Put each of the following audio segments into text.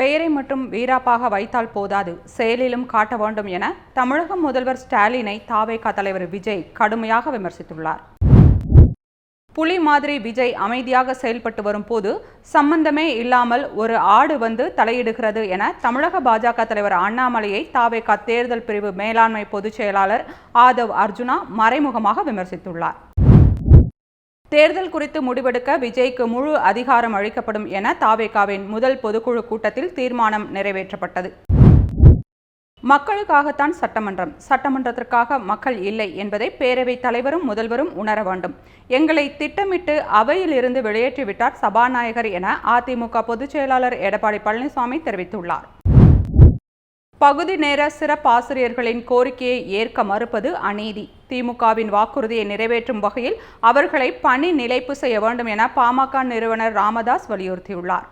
பெயரை மட்டும் வீராப்பாக வைத்தால் போதாது, செயலிலும் காட்ட வேண்டும் என தமிழக முதல்வர் ஸ்டாலினை தாவேகா தலைவர் விஜய் கடுமையாக விமர்சித்துள்ளார். புலி மாதிரி விஜய் அமைதியாக செயல்பட்டு வரும் போது சம்பந்தமே இல்லாமல் ஒரு ஆடு வந்து தலையிடுகிறது என தமிழக பாஜக தலைவர் அண்ணாமலையை தாவேகா தேர்தல் பிரிவு மேலாண்மை பொதுச் செயலாளர் ஆதவ் அர்ஜுனா மறைமுகமாக விமர்சித்துள்ளார். தேர்தல் குறித்து முடிவெடுக்க விஜய்க்கு முழு அதிகாரம் அளிக்கப்படும் என தாவேகாவின் முதல் பொதுக்குழு கூட்டத்தில் தீர்மானம் நிறைவேற்றப்பட்டது. மக்களுக்காகத்தான் சட்டமன்றத்திற்காக மக்கள் இல்லை என்பதை பேரவைத் தலைவரும் முதல்வரும் உணர வேண்டும். எங்களை திட்டமிட்டு அவையில் இருந்து வெளியேற்றிவிட்டார் சபாநாயகர் என அதிமுக பொதுச் செயலாளர் எடப்பாடி பழனிசாமி தெரிவித்துள்ளார். பகுதி நேர சிறப்பாசிரியர்களின் கோரிக்கையை ஏற்க மறுப்பது அநீதி. திமுகவின் வாக்குறுதியை நிறைவேற்றும் வகையில் அவர்களை பணி நிலைப்பு செய்ய வேண்டும் என பாமக நிறுவனர் ராமதாஸ் வலியுறுத்தியுள்ளார்.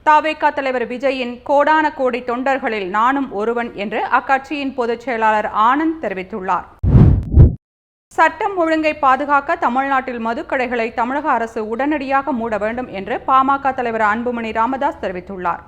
தாவேகா தலைவர் விஜயின் கோடான கோடி தொண்டர்களில் நானும் ஒருவன் என்று அக்கட்சியின் பொதுச் செயலாளர் ஆனந்த் தெரிவித்துள்ளார். சட்டம் ஒழுங்கை பாதுகாக்க தமிழ்நாட்டில் மதுக்கடைகளை தமிழக அரசு உடனடியாக மூட வேண்டும் என்று பாமக தலைவர் அன்புமணி ராமதாஸ் தெரிவித்துள்ளார்.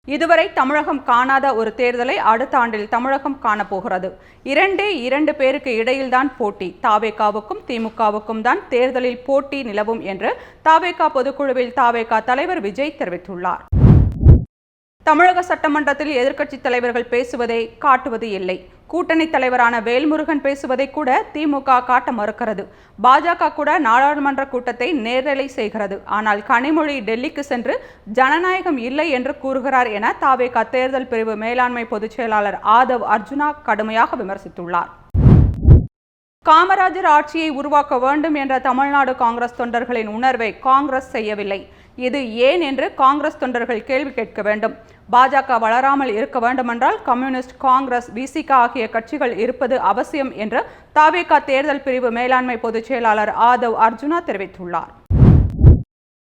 இதுவரை தமிழகம் காணாத ஒரு தேர்தலை அடுத்த ஆண்டில் தமிழகம் காணப்போகிறது. இரண்டு பேருக்கு இடையில்தான் போட்டி. தாவேகாவுக்கும் திமுகவுக்கும் தான் தேர்தலில் போட்டி நிலவும் என்று தாவேகா பொதுக்குழுவில் தாவேகா தலைவர் விஜய் தெரிவித்துள்ளார். தமிழக சட்டமன்றத்தில் எதிர்க்கட்சித் தலைவர்கள் பேசுவதை காட்டுவது இல்லை. கூட்டணி தலைவரான வேல்முருகன் பேசுவதை கூட திமுக காட்ட மறுக்கிறது. பாஜக கூட நாடாளுமன்ற கூட்டத்தை நேரலை செய்கிறது. ஆனால் கனிமொழி டெல்லிக்கு சென்று ஜனநாயகம் இல்லை என்று கூறுகிறார் என தாவேகா தேர்தல் பிரிவு மேலாண்மை பொதுச் செயலாளர் ஆதவ் அர்ஜுனா கடுமையாக விமர்சித்துள்ளார். காமராஜர் ஆட்சியை உருவாக்க வேண்டும் என்ற தமிழ்நாடு காங்கிரஸ் தொண்டர்களின் உணர்வை காங்கிரஸ் செய்யவில்லை. இது ஏன் என்று காங்கிரஸ் தொண்டர்கள் கேள்வி கேட்க வேண்டும். பாஜக வளராமல் இருக்க வேண்டுமென்றால் கம்யூனிஸ்ட், காங்கிரஸ், விசிக ஆகிய கட்சிகள் இருப்பது அவசியம் என்று தாவேகா தேர்தல் பிரிவு மேலாண்மை பொதுச் செயலாளர் ஆதவ் அர்ஜுனா தெரிவித்துள்ளார்.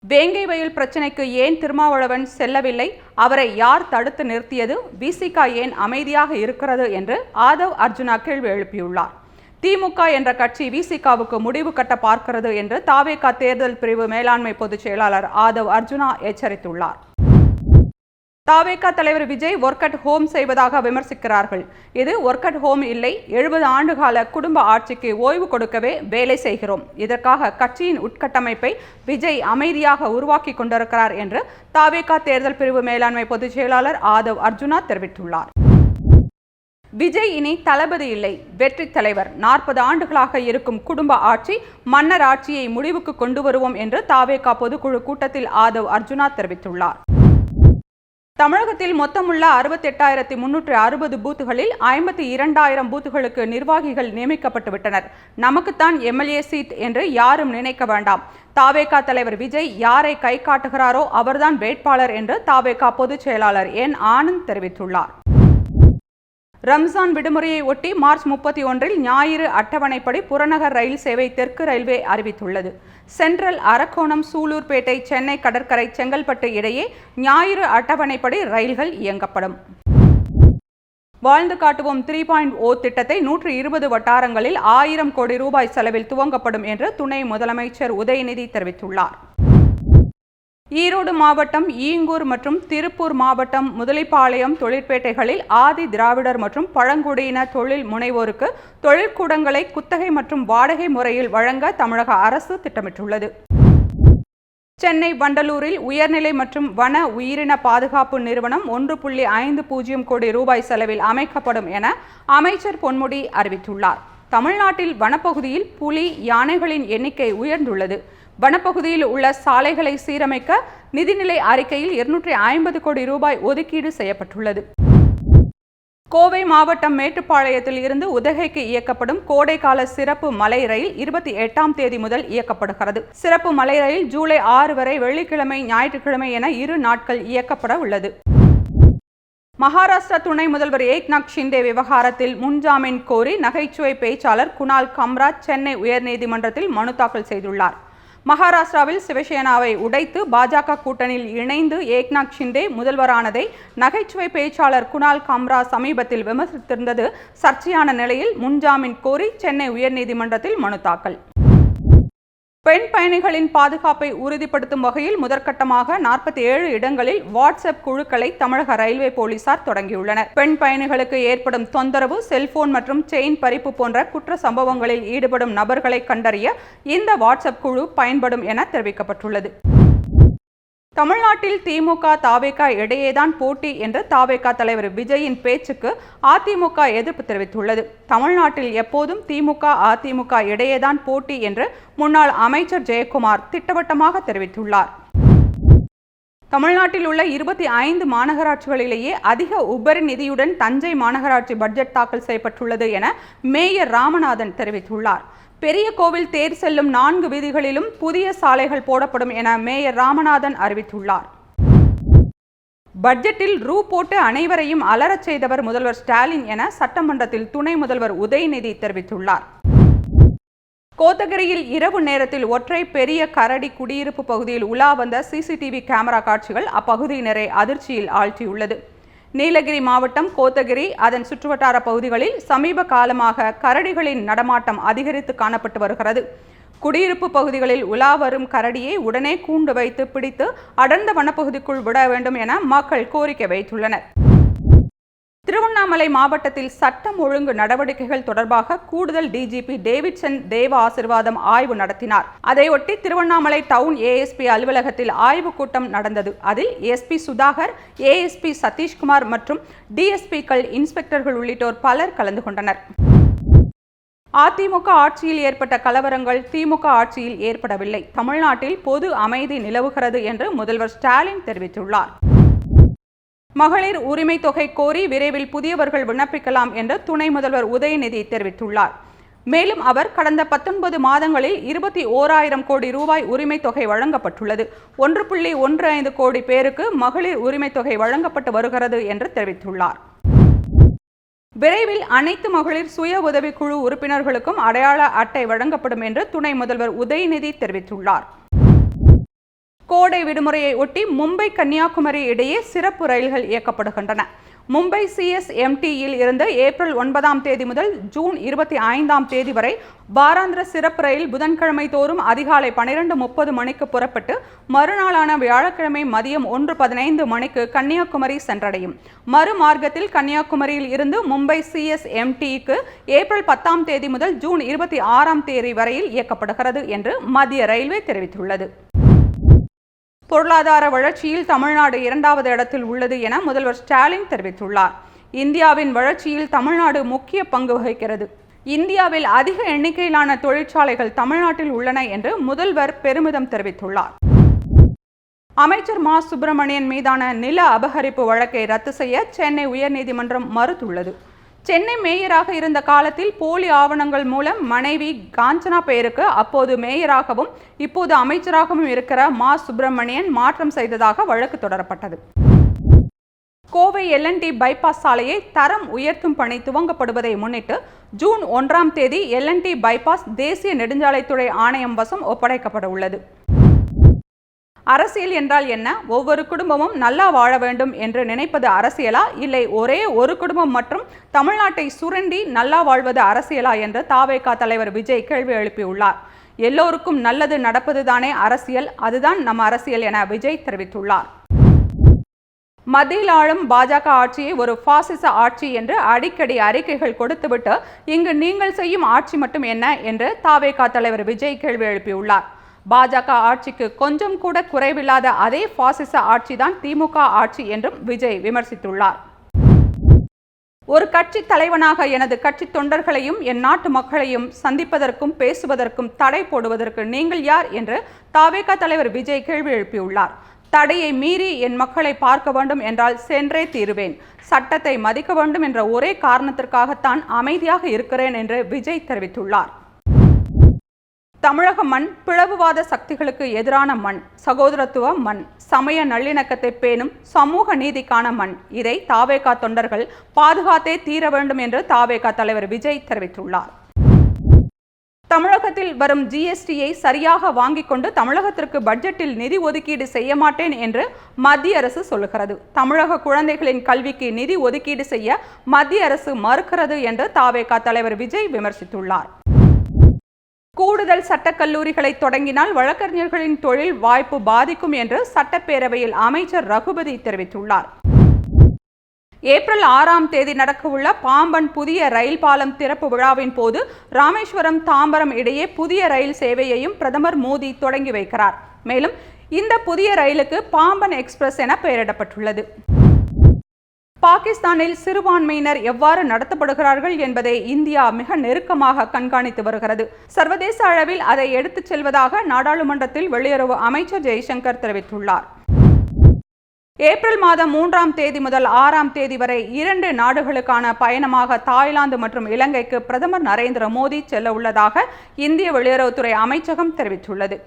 வேங்கை வயல் பிரச்சினைக்கு ஏன் திருமாவளவன் செல்லவில்லை? அவரை யார் தடுத்து நிறுத்தியது? விசிக ஏன் அமைதியாக இருக்கிறது என்று ஆதவ் அர்ஜுனா கேள்வி எழுப்பியுள்ளார். திமுக என்ற கட்சி விசிகாவுக்கு முடிவு கட்ட பார்க்கிறது என்று தாவேகா தேர்தல் பிரிவு மேலாண்மை பொதுச் செயலாளர் ஆதவ் அர்ஜுனா எச்சரித்துள்ளார். தாவேகா தலைவர் விஜய் ஒர்க் அட் ஹோம் செய்வதாக விமர்சிக்கிறார்கள். இது ஒர்க் அட் ஹோம் இல்லை. 70 ஆண்டுகால குடும்ப ஆட்சிக்கு ஓய்வு கொடுக்கவே வேலை செய்கிறோம். இதற்காக கட்சியின் உட்கட்டமைப்பை விஜய் அமைதியாக உருவாக்கி கொண்டிருக்கிறார் என்று தாவேகா தேர்தல் பிரிவு மேலாண்மை பொதுச் செயலாளர் ஆதவ் அர்ஜுனா தெரிவித்துள்ளார். விஜய் இனி தளபதி இல்லை, வெற்றி தலைவர். 40 ஆண்டுகளாக இருக்கும் குடும்ப ஆட்சி, மன்னர் ஆட்சியை முடிவுக்கு கொண்டு வருவோம் என்று தாவேகா பொதுக்குழு கூட்டத்தில் ஆதவ் அர்ஜுனா தெரிவித்துள்ளார். தமிழகத்தில் மொத்தமுள்ள 68,360 பூத்துகளில் 52,000 பூத்துகளுக்கு நிர்வாகிகள் நியமிக்கப்பட்டு விட்டனர். நமக்குத்தான் எம்எல்ஏ சீட் என்று யாரும் நினைக்க வேண்டாம். தாவேகா தலைவர் விஜய் யாரை கை காட்டுகிறாரோ அவர்தான் வேட்பாளர் என்று தாவேகா பொதுச் செயலாளர் என் ஆனந்த் தெரிவித்துள்ளார். ரம்ஜான் விடுமுறையை ஒட்டி மார்ச் 31 ஞாயிறு அட்டவணைப்படி புறநகர் ரயில் சேவை தெற்கு ரயில்வே அறிவித்துள்ளது. சென்ட்ரல், அரக்கோணம், சூலூர்பேட்டை, சென்னை கடற்கரை, செங்கல்பட்டு இடையே ஞாயிறு அட்டவணைப்படி ரயில்கள் இயங்கப்படும். வாழ்ந்து காட்டுவோம் 3.0 திட்டத்தை 120 வட்டாரங்களில் 1000 கோடி ரூபாய் செலவில் துவங்கப்படும் என்று துணை முதலமைச்சர் உதயநிதி தெரிவித்துள்ளார். ஈரோடு மாவட்டம் ஈங்கூர் மற்றும் திருப்பூர் மாவட்டம் முதலிப்பாளையம் தொழிற்பேட்டைகளில் ஆதி திராவிடர் மற்றும் பழங்குடியின தொழில் முனைவோருக்கு தொழிற்கூடங்களை குத்தகை மற்றும் வாடகை முறையில் வழங்க தமிழக அரசு திட்டமிட்டுள்ளது. சென்னை வண்டலூரில் உயர்நிலை மற்றும் வன உயிரின பாதுகாப்பு நிறுவனம் 1.50 கோடி ரூபாய் செலவில் அமைக்கப்படும் என அமைச்சர் பொன்முடி அறிவித்துள்ளார். தமிழ்நாட்டில் வனப்பகுதியில் புலி, யானைகளின் எண்ணிக்கை உயர்ந்துள்ளது. வனப்பகுதியில் உள்ள சாலைகளை சீரமைக்க நிதிநிலை அறிக்கையில் 250 கோடி ரூபாய் ஒதுக்கீடு செய்யப்பட்டுள்ளது. கோவை மாவட்டம் மேட்டுப்பாளையத்தில் இருந்து உதகைக்கு இயக்கப்படும் கோடைக்கால சிறப்பு மலை ரயில் 28ஆம் தேதி முதல் இயக்கப்படுகிறது. சிறப்பு மலை ரயில் ஜூலை 6 வரை வெள்ளிக்கிழமை, ஞாயிற்றுக்கிழமை என 2 நாட்கள் இயக்கப்பட உள்ளது. மகாராஷ்டிரா துணை முதல்வர் ஏக்நாத் ஷிண்டே விவகாரத்தில் முன்ஜாமீன் கோரி நகைச்சுவை பேச்சாளர் குணால் கம்ராஜ் சென்னை உயர்நீதிமன்றத்தில் மனு தாக்கல் செய்துள்ளார். மகாராஷ்டிராவில் சிவசேனாவை உடைத்து பாஜக கூட்டணியில் இணைந்து ஏக்நாத் ஷிண்டே முதல்வரானதை நகைச்சுவை பேச்சாளர் குணால் கம்ராஜ் சமீபத்தில் விமர்சித்திருந்தது சர்ச்சையான நிலையில் முன்ஜாமீன் கோரி சென்னை உயர்நீதிமன்றத்தில் மனு தாக்கல். பெண் பயணிகளின் பாதுகாப்பை உறுதிப்படுத்தும் வகையில் முதற்கட்டமாக 47 இடங்களில் வாட்ஸ்அப் குழுக்களை தமிழக ரயில்வே போலீசார் தொடங்கியுள்ளனர். பெண் பயணிகளுக்கு ஏற்படும் தொந்தரவு, செல்போன் மற்றும் செயின் பறிப்பு போன்ற குற்ற சம்பவங்களில் ஈடுபடும் நபர்களை கண்டறிய இந்த வாட்ஸ்அப் குழு பயன்படும் என தெரிவிக்கப்பட்டுள்ளது. தமிழ்நாட்டில் திமுக, தாவேகா இடையேதான் போட்டி என்ற தாவேகா தலைவர் விஜயின் பேச்சுக்கு அதிமுக எதிர்ப்பு தெரிவித்துள்ளது. தமிழ்நாட்டில் எப்போதும் திமுக, அதிமுக இடையேதான் போட்டி என்று முன்னாள் அமைச்சர் ஜெயக்குமார் திட்டவட்டமாக தெரிவித்துள்ளார். தமிழ்நாட்டில் உள்ள 25 மாநகராட்சிகளிலேயே அதிக உபரி நிதியுடன் தஞ்சை மாநகராட்சி பட்ஜெட் தாக்கல் செய்யப்பட்டுள்ளது என மேயர் ராமநாதன் தெரிவித்துள்ளார். பெரிய கோவில் தேர் செல்லும் 4 வீதிகளிலும் புதிய சாலைகள் போடப்படும் என மேயர் ராமநாதன் அறிவித்துள்ளார். பட்ஜெட்டில் போட்டு அனைவரையும் அலறச் செய்தவர் முதல்வர் ஸ்டாலின் என சட்டமன்றத்தில் துணை முதல்வர் உதயநிதி தெரிவித்துள்ளார். கோத்தகிரியில் இரவு நேரத்தில் ஒற்றை பெரிய கரடி குடியிருப்பு பகுதியில் உலா வந்த சிசிடிவி கேமரா காட்சிகள் அப்பகுதியினரை அதிர்ச்சியில் ஆழ்த்தியுள்ளது. நீலகிரி மாவட்டம் கோத்தகிரி, அதன் சுற்றுவட்டார பகுதிகளில் சமீப காலமாக கரடிகளின் நடமாட்டம் அதிகரித்து காணப்பட்டு வருகிறது. குடியிருப்பு பகுதிகளில் உலா வரும் கரடியை உடனே கூண்டு வைத்து பிடித்து அடர்ந்த வனப்பகுதிக்குள் விட வேண்டும் என மக்கள் கோரிக்கை வைத்துள்ளனர். திருவண்ணாமலை மாவட்டத்தில் சட்டம் ஒழுங்கு நடவடிக்கைகள் தொடர்பாக கூடுதல் டிஜிபி டேவிட்சன் தேவ ஆசிர்வாதம் ஆய்வு நடத்தினார். அதையொட்டி திருவண்ணாமலை டவுன் ஏஎஸ்பி அலுவலகத்தில் ஆய்வுக் கூட்டம் நடந்தது. அதில் எஸ்பி சுதாகர், ஏஎஸ்பி சதீஷ்குமார் மற்றும் டிஎஸ்பிக்கள், இன்ஸ்பெக்டர்கள் உள்ளிட்டோர் பலர் கலந்து கொண்டனர். அதிமுக ஆட்சியில் ஏற்பட்ட கலவரங்கள் திமுக ஆட்சியில் ஏற்படவில்லை. தமிழ்நாட்டில் பொது அமைதி நிலவுகிறது என்று முதல்வர் ஸ்டாலின் தெரிவித்துள்ளார். மகளிர் உரிமை தொகை கோரி விரைவில் புதியவர்கள் விண்ணப்பிக்கலாம் என்று துணை முதல்வர் உதயநிதி தெரிவித்துள்ளார். மேலும் அவர் கடந்த 19 மாதங்களில் 21,000 கோடி ரூபாய் உரிமை தொகை வழங்கப்பட்டுள்ளது. 1.15 கோடி பேருக்கு மகளிர் உரிமை தொகை வழங்கப்பட்டு வருகிறது என்று தெரிவித்துள்ளார். விரைவில் அனைத்து மகளிர் சுய உதவிக்குழு உறுப்பினர்களுக்கும் அடையாள அட்டை வழங்கப்படும் என்று துணை முதல்வர் உதயநிதி தெரிவித்துள்ளார். கோடை விடுமுறையை ஒட்டி மும்பை, கன்னியாகுமரி இடையே சிறப்பு ரயில்கள் இயக்கப்படுகின்றன. மும்பை CSMTயில் இருந்து ஏப்ரல் 9ஆம் தேதி முதல் ஜூன் 25ஆம் தேதி வரை வாராந்திர சிறப்பு ரயில் புதன்கிழமை தோறும் அதிகாலை 12:30 மணிக்கு புறப்பட்டு மறுநாளான வியாழக்கிழமை மதியம் 1:15 மணிக்கு கன்னியாகுமரி சென்றடையும். மறுமார்க்கத்தில் கன்னியாகுமரியில் இருந்து மும்பை CSMTக்கு ஏப்ரல் 10ஆம் தேதி முதல் ஜூன் 26ஆம் தேதி வரையில் இயக்கப்படுகிறது என்று மத்திய ரயில்வே தெரிவித்துள்ளது. பொருளாதார வளர்ச்சியில் தமிழ்நாடு 2வது இடத்தில் உள்ளது என முதல்வர் ஸ்டாலின் தெரிவித்துள்ளார். இந்தியாவின் வளர்ச்சியில் தமிழ்நாடு முக்கிய பங்கு வகிக்கிறது. இந்தியாவில் அதிக எண்ணிக்கையிலான தொழிற்சாலைகள் தமிழ்நாட்டில் உள்ளன என்று முதல்வர் பெருமிதம் தெரிவித்துள்ளார். அமைச்சர் மா. சுப்பிரமணியன் மீதான நில அபகரிப்பு வழக்கை ரத்து செய்ய சென்னை உயர்நீதிமன்றம் மறுத்துள்ளது. சென்னை மேயராக இருந்த காலத்தில் போலி ஆவணங்கள் மூலம் மனைவி காஞ்சனா பெயருக்கு அப்போது மேயராகவும் இப்போது அமைச்சராகவும் இருக்கிற மா. சுப்பிரமணியன் மாற்றம் செய்ததாக வழக்கு தொடரப்பட்டது. கோவை LNT பைபாஸ் சாலையை தரம் உயர்த்தும் பணி துவங்கப்படுவதை முன்னிட்டு ஜூன் 1ஆம் தேதி LNT பைபாஸ் தேசிய நெடுஞ்சாலைத்துறை ஆணையம் வசம் ஒப்படைக்கப்பட உள்ளது. அரசியல் என்றால் என்ன? ஒவ்வொரு குடும்பமும் நல்லா வாழ வேண்டும் என்று நினைப்பது அரசியலா, இல்லை ஒரே ஒரு குடும்பம் மற்றும் தமிழ்நாட்டை சுரண்டி நல்லா வாழ்வது அரசியலா என்று தாவேகா தலைவர் விஜய் கேள்வி எழுப்பியுள்ளார். எல்லோருக்கும் நல்லது நடப்பதுதானே அரசியல், அதுதான் நம்ம அரசியல் என விஜய் தெரிவித்துள்ளார். மத்தியில் ஆளும் பாஜக ஆட்சியை ஒரு பாசிச ஆட்சி என்று அடிக்கடி அறிக்கைகள் கொடுத்துவிட்டு இங்கு நீங்கள் செய்யும் ஆட்சி மட்டும் என்ன என்று தாவேகா தலைவர் விஜய் கேள்வி எழுப்பியுள்ளார். பாஜக ஆட்சிக்கு கொஞ்சம் கூட குறைவில்லாத அதே பாசிச ஆட்சிதான் திமுக ஆட்சி என்றும் விஜய் விமர்சித்துள்ளார். ஒரு கட்சி தலைவனாக எனது கட்சி தொண்டர்களையும் என் நாட்டு மக்களையும் சந்திப்பதற்கும் பேசுவதற்கும் தடை போடுவதற்கு நீங்கள் யார் என்று தாவேகா தலைவர் விஜய் கேள்வி எழுப்பியுள்ளார். தடையை மீறி என் மக்களை பார்க்க வேண்டும் என்றால் சென்றே தீருவேன். சட்டத்தை மதிக்க வேண்டும் என்ற ஒரே காரணத்திற்காகத்தான் அமைதியாக இருக்கிறேன் என்று விஜய் தெரிவித்துள்ளார். தமிழக மண் பிளவுவாத சக்திகளுக்கு எதிரான மண், சகோதரத்துவ மண், சமய நல்லிணக்கத்தை பேணும் சமூக நீதிக்கான மண். இதை தாவேகா தொண்டர்கள் பாதுகாத்தே தீர வேண்டும் என்று தாவேகா தலைவர் விஜய் தெரிவித்துள்ளார். தமிழகத்தில் வரும் GSTயை சரியாக வாங்கிக் கொண்டு தமிழகத்திற்கு பட்ஜெட்டில் நிதி ஒதுக்கீடு செய்ய மாட்டேன் என்று மத்திய அரசு சொல்லுகிறது. தமிழக குழந்தைகளின் கல்விக்கு நிதி ஒதுக்கீடு செய்ய மத்திய அரசு மறுக்கிறது என்று தாவேகா தலைவர் விஜய் விமர்சித்துள்ளார். கூடுதல் சட்டக்கல்லூரிகளை தொடங்கினால் வழக்கறிஞர்களின் தொழில் வாய்ப்பு பாதிக்கும் என்று சட்டப்பேரவையில் அமைச்சர் ரகுபதி தெரிவித்துள்ளார். ஏப்ரல் 6ஆம் தேதி நடக்கவுள்ள பாம்பன் புதிய ரயில் பாலம் திறப்பு விழாவின் போது ராமேஸ்வரம் தாம்பரம் இடையே புதிய ரயில் சேவையையும் பிரதமர் மோடி தொடங்கி வைக்கிறார். மேலும் இந்த புதிய ரயிலுக்கு பாம்பன் எக்ஸ்பிரஸ் என பெயரிடப்பட்டுள்ளது. பாகிஸ்தானில் சிறுபான்மையினர் எவ்வாறு நடத்தப்படுகிறார்கள் என்பதை இந்தியா மிக நெருக்கமாக கண்காணித்து வருகிறது. சர்வதேச அளவில் அதை எடுத்துச் செல்வதாக நாடாளுமன்றத்தில் வெளியுறவு அமைச்சர் ஜெய்சங்கர் தெரிவித்துள்ளார். ஏப்ரல் மாதம் 3ஆம் தேதி முதல் 6ஆம் தேதி வரை 2 நாடுகளுக்கான பயணமாக தாய்லாந்து மற்றும் இலங்கைக்கு பிரதமர் நரேந்திர மோடி செல்ல உள்ளதாக இந்திய வெளியுறவுத்துறை அமைச்சகம் தெரிவித்துள்ளது.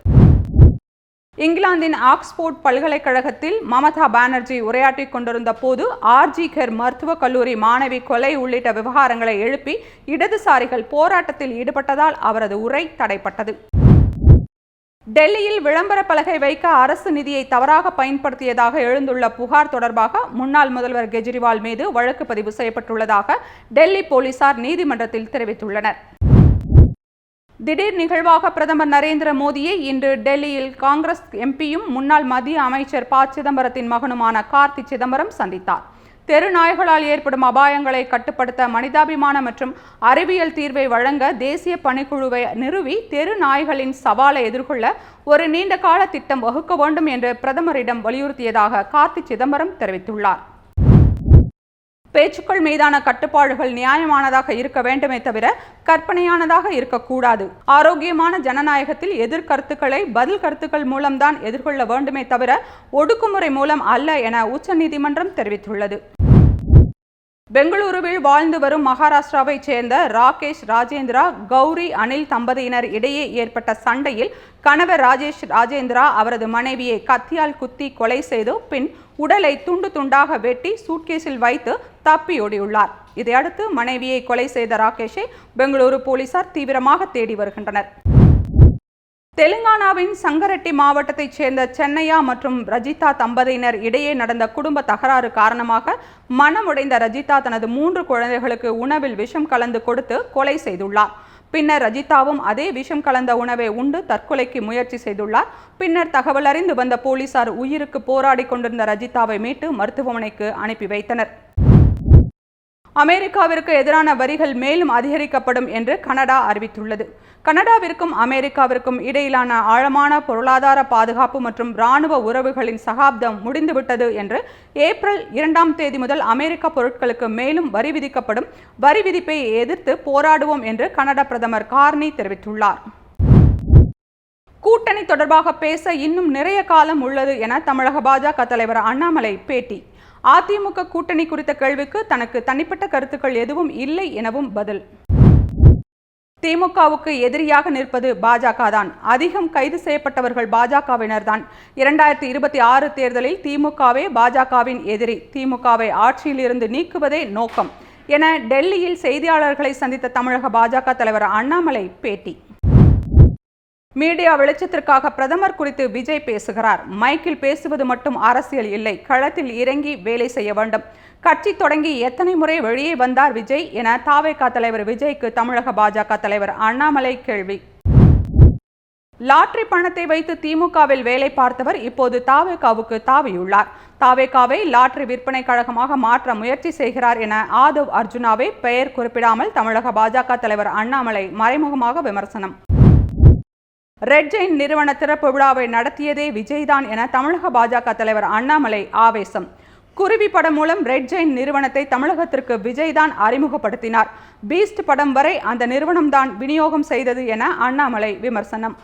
இங்கிலாந்தின் ஆக்ஸ்போர்ட் பல்கலைக்கழகத்தில் மமதா பானர்ஜி உரையாற்றிக் கொண்டிருந்த போது ஆர்ஜி கர் மருத்துவக் கல்லூரி மாணவி கொலை உள்ளிட்ட விவகாரங்களை எழுப்பி இடதுசாரிகள் போராட்டத்தில் ஈடுபட்டதால் அவரது உரை தடைப்பட்டது. டெல்லியில் விளம்பர பலகை வைக்க அரசு நிதியை தவறாக பயன்படுத்தியதாக எழுந்துள்ள புகார் தொடர்பாக முன்னாள் முதல்வர் கெஜ்ரிவால் மீது வழக்கு பதிவு செய்யப்பட்டுள்ளதாக டெல்லி போலீசார் நீதிமன்றத்தில் தெரிவித்துள்ளனர். திடீர் நிகழ்வாக பிரதமர் நரேந்திர மோடியை இன்று டெல்லியில் காங்கிரஸ் எம்பியும் முன்னாள் மத்திய அமைச்சர் ப. சிதம்பரத்தின் மகனுமான கார்த்தி சிதம்பரம் சந்தித்தார். தெரு நாய்களால் ஏற்படும் அபாயங்களை கட்டுப்படுத்த மனிதாபிமான மற்றும் அறிவியல் தீர்வை வழங்க தேசிய பணிக்குழுவை நிறுவி தெரு நாய்களின் சவாலை எதிர்கொள்ள ஒரு நீண்ட கால திட்டம் வகுக்க வேண்டும் என்று பிரதமரிடம் வலியுறுத்தியதாக கார்த்தி சிதம்பரம் தெரிவித்துள்ளார். பேச்சுக்கள் மீதான கட்டுப்பாடுகள் நியாயமானதாக இருக்க வேண்டுமே தவிர கற்பனையானதாக இருக்கக்கூடாது. ஆரோக்கியமான ஜனநாயகத்தில் எதிர்கருத்துக்களை பதில் கருத்துக்கள் மூலம்தான் எதிர்கொள்ள வேண்டுமே தவிர ஒடுக்குமுறை மூலம் அல்ல என உச்சநீதிமன்றம் தெரிவித்துள்ளது. பெங்களூருவில் வாழ்ந்து வரும் மகாராஷ்டிராவைச் சேர்ந்த ராகேஷ் ராஜேந்திரா கௌரி அனில் தம்பதியினர் இடையே ஏற்பட்ட சண்டையில் கணவர் ராஜேஷ் ராஜேந்திரா அவரது மனைவியை கத்தியால் குத்தி கொலை செய்து பின் உடலை துண்டு துண்டாக வெட்டி சூட்கேஸில் வைத்து தப்பியோடியுள்ளார். இதையடுத்து மனைவியை கொலை செய்த ராகேஷை பெங்களூரு போலீசார் தீவிரமாக தேடி வருகின்றனர். தெலுங்கானாவின் சங்கரெட்டி மாவட்டத்தைச் சேர்ந்த சென்னையா மற்றும் ரஜிதா தம்பதியினர் இடையே நடந்த குடும்ப தகராறு காரணமாக மனமுடைந்த ரஜிதா தனது 3 குழந்தைகளுக்கு உணவில் விஷம் கலந்து கொடுத்து கொலை செய்துள்ளார். பின்னர் ரஜிதாவும் அதே விஷம் கலந்த உணவை உண்டு தற்கொலைக்கு முயற்சி செய்துள்ளார். பின்னர் தகவல் அறிந்து வந்த போலீசார் உயிருக்கு போராடி கொண்டிருந்த ரஜிதாவை மீட்டு மருத்துவமனைக்கு அனுப்பி வைத்தனர். அமெரிக்காவிற்கு எதிரான வரிகள் மேலும் அதிகரிக்கப்படும் என்று கனடா அறிவித்துள்ளது. கனடாவிற்கும் அமெரிக்காவிற்கும் இடையிலான ஆழமான பொருளாதார பாதுகாப்பு மற்றும் இராணுவ உறவுகளின் சகாப்தம் முடிந்துவிட்டது என்று ஏப்ரல் 2ஆம் தேதி முதல் அமெரிக்க பொருட்களுக்கு மேலும் வரி விதிக்கப்படும். வரி விதிப்பை எதிர்த்து போராடுவோம் என்று கனடா பிரதமர் கார்னி தெரிவித்துள்ளார். கூட்டணி தொடர்பாக பேச இன்னும் நிறைய காலம் உள்ளது என தமிழக பாஜக தலைவர் அண்ணாமலை பேட்டி. அதிமுக கூட்டணி குறித்த கேள்விக்கு தனக்கு தனிப்பட்ட கருத்துக்கள் எதுவும் இல்லை எனவும் பதில். திமுகவுக்கு எதிரியாக நிற்பது பாஜக தான். அதிகம் கைது செய்யப்பட்டவர்கள் பாஜகவினர் தான். 2026 தேர்தலில் திமுகவே பாஜகவின் எதிரி. திமுகவை ஆட்சியில் இருந்து நீக்குவதே நோக்கம் என டெல்லியில் செய்தியாளர்களை சந்தித்த தமிழக பாஜக தலைவர் அண்ணாமலை பேட்டி. மீடியா வெளிச்சத்திற்காக பிரதமர் குறித்து விஜய் பேசுகிறார். மைக்கில் பேசுவது மட்டும் அரசியல் இல்லை, களத்தில் இறங்கி வேலை செய்ய வேண்டும். கட்சி தொடங்கி எத்தனை முறை வெளியே வந்தார் விஜய் என தாவேகா தலைவர் விஜய்க்கு தமிழக பாஜக தலைவர் அண்ணாமலை கேள்வி. லாட்டரி பணத்தை வைத்து திமுகவில் வேலை பார்த்தவர் இப்போது தாவேகாவுக்கு தாவியுள்ளார். தாவேகாவை லாட்டரி விற்பனை கழகமாக மாற்ற முயற்சி செய்கிறார் என ஆதவ் அர்ஜுனாவை பெயர் குறிப்பிடாமல் தமிழக பாஜக தலைவர் அண்ணாமலை மறைமுகமாக விமர்சனம். ரெட் ஜெயின் நிறுவன திறப்பு விழாவை நடத்தியதே விஜய்தான் என தமிழக பாஜக தலைவர் அண்ணாமலை ஆவேசம். குருவி படம் மூலம் ரெட் ஜெயின் நிறுவனத்தை தமிழகத்திற்கு விஜய்தான் அறிமுகப்படுத்தினார். பீஸ்ட் படம் வரை அந்த நிறுவனம்தான் விநியோகம் செய்தது என அண்ணாமலை விமர்சனம்.